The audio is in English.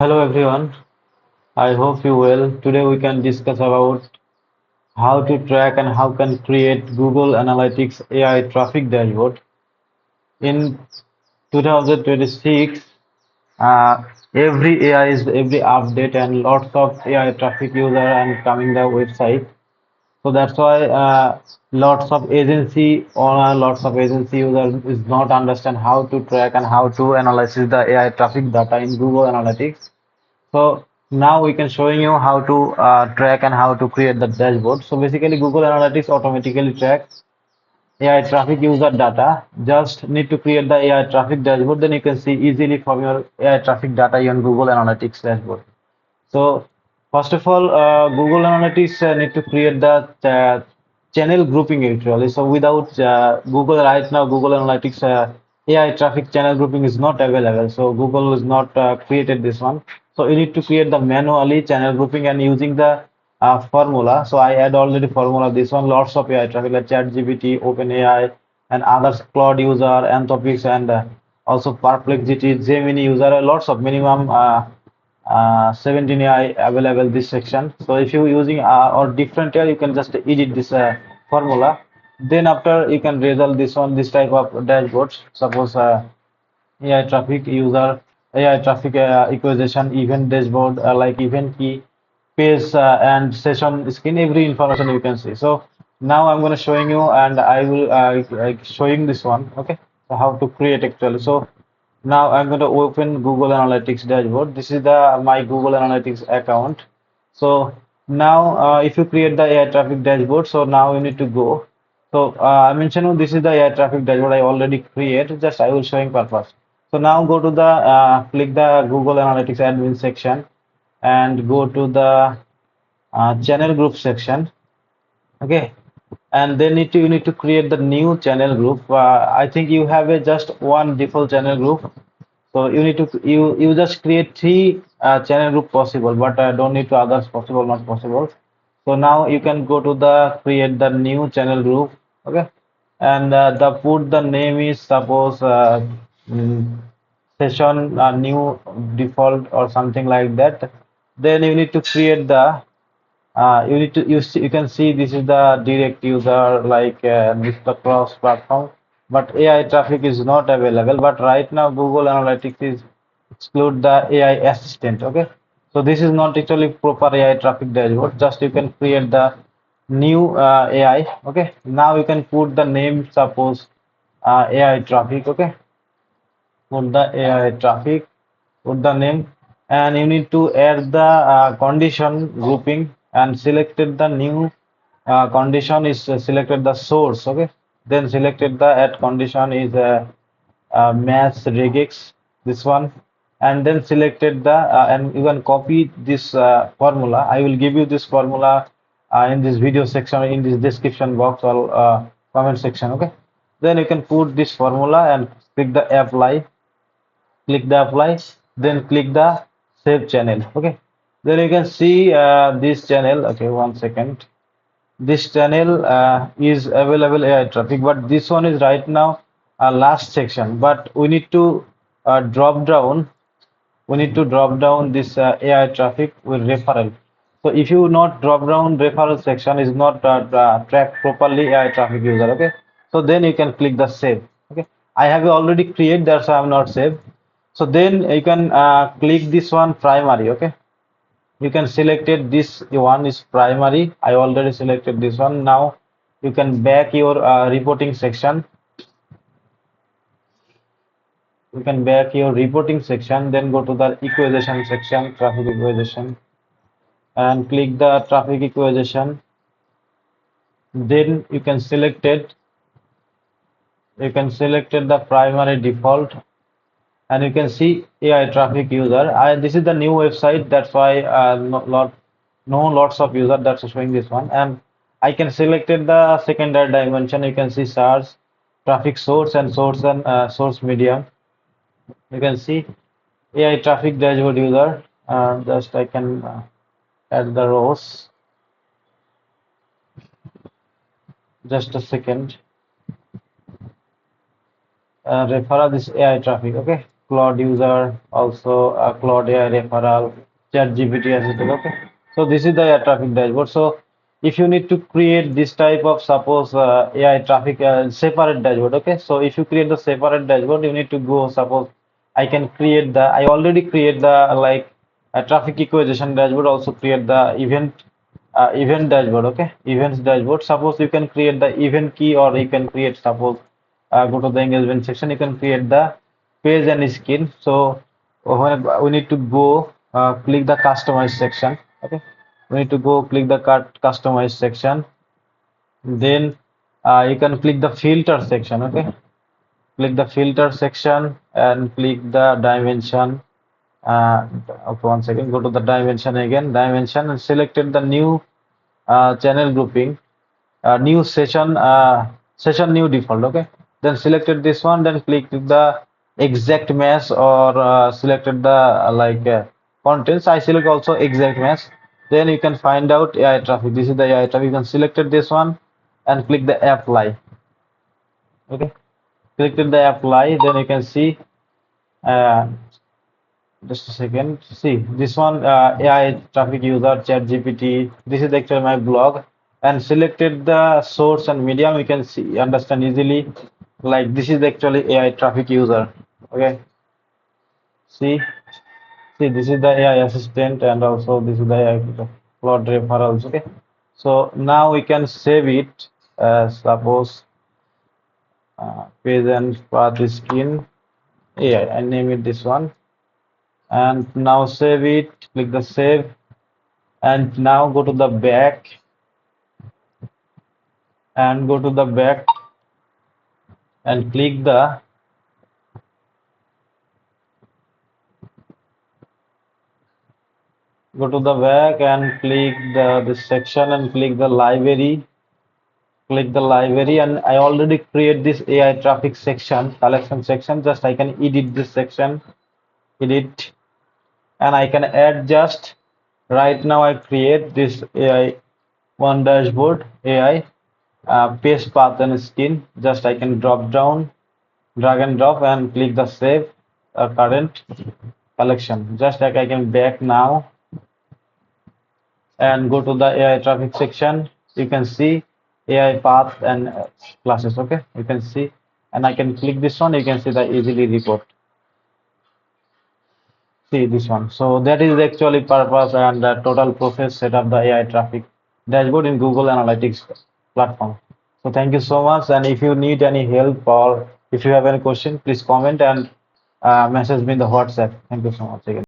Hello everyone, I hope you well. Today we can discuss about how to track and how can create Google Analytics AI traffic dashboard. In 2026, uh, every update and lots of AI traffic user and coming the website. So that's why lots of agency user is not understand how to track and how to analyze the AI traffic data in Google Analytics. So now we can showing you how to track and how to create the dashboard. So basically Google Analytics automatically tracks AI traffic user data. Just need to create the AI traffic dashboard. Then you can see easily from your AI traffic data on Google Analytics dashboard. So first of all, Google Analytics need to create the channel grouping actually. So without Google right now, Google Analytics AI traffic channel grouping is not available. So Google is not created this one. So you need to create the manually channel grouping and using the formula. So I had already formula this one. Lots of AI traffic like ChatGPT, OpenAI, and others Claude user, Anthropics, and also Perplexity, Gemini user. Lots of minimum. 17 AI available this section. So if you using or different AI, you can just edit this formula. Then after you can result this on this type of dashboards. Suppose AI traffic user, AI traffic acquisition, event dashboard like event key, page and session screen, every information you can see. So now I'm going to showing you and I will like showing this one. Okay, so how to create actually. So now I'm going to open Google Analytics dashboard. This is the my Google Analytics account. So now if you create the AI traffic dashboard, so now you need to go. So I mentioned this is the AI traffic dashboard I already created. Just I will showing purpose. So now go to the click the Google Analytics admin section and go to the channel group section. Okay, and then you need to create the new channel group. I think you have a just one default channel group, so you need to you just create three channel group possible, but don't need to others possible not possible. So now you can go to the create the new channel group. Okay, and the put the name is suppose mm, session new default or something like that. Then you need to create the you need to you can see this is the direct user like this the cross platform, but AI traffic is not available. But right now Google Analytics is exclude the AI assistant. Okay, so this is not actually proper AI traffic dashboard. Just you can create the new AI. Okay, now you can put the name suppose AI traffic. Okay, put the AI traffic, put the name, and you need to add the condition grouping and selected the new condition is selected the source. Okay, then selected the add condition is match regex this one, and then selected the and you can copy this formula. I will give you this formula in this video section in this description box or comment section. Okay, then you can put this formula and click the apply, click the apply, then click the save channel. Okay, then you can see this channel. Okay, one second, this channel is available AI traffic, but this one is right now last section, but we need to drop down, we need to drop down this AI traffic with referral. So if you not drop down referral section is not track properly AI traffic user. Okay, so then you can click the save. Okay, I have already created, that's why I'm not saved. So then you can click this one primary. Okay, you can select it, this one is primary. I already selected this one. Now you can back your reporting section, you can back your reporting section, then go to the equalization section, traffic equalization, and click the traffic equalization. Then you can select it, you can select it the primary default, and you can see AI traffic user. This is the new website, that's why no lots of user that's showing this one. And I can selected the secondary dimension. You can see source, traffic source, and source medium. You can see AI traffic dashboard user. Just I can add the rows. Just a second. Referral this AI traffic. Okay. Claude user, also Claude AI referral, ChatGPT as it is. Okay. So this is the air traffic dashboard. So if you need to create this type of suppose AI traffic separate dashboard. Okay. So if you create the separate dashboard, you need to go suppose I already create the like a traffic equalization dashboard, also create the event dashboard. Okay, events dashboard. Suppose you can create the event key, or you can create suppose go to the engagement section, you can create the page and skin. So when we need to go click the customize section. Okay, we need to go click the customize section. Then you can click the filter section. Okay, click the filter section and click the dimension. Okay, one second, go to the dimension again, dimension, and selected the new channel grouping, new session new default. Okay, then selected this one, then click the exact match, or selected the contents. I select also exact match. Then you can find out AI traffic. This is the AI traffic. You can selected this one and click the apply. Okay, click the apply. Then you can see. Uh, just a second. See this one, AI traffic user ChatGPT. This is actually my blog, and selected the source and medium. You can see understand easily. Like this is actually AI traffic user. Okay. See, this is the AI assistant, and also this is the AI Claude referrals. Okay. So now we can save it. Suppose page and path skin AI. I name it this one, and now save it. Click the save. And now go to the back, and go to the back and click the go to the back and click the this section and click the library. And I already create this AI traffic section, collection section. Just I can edit this section, edit, and I can add just right now. I create this AI one dashboard AI paste path and skin. Just I can drop down, drag and drop, and click the save current collection. Just like I can back now and go to the AI traffic section. You can see AI path and classes. Okay, you can see, and I can click this one. You can see the easily report. See this one. So that is actually purpose and the total process set up the AI traffic dashboard in Google Analytics platform. So thank you so much. And if you need any help, or if you have any question, please comment and message me in the WhatsApp. Thank you so much again.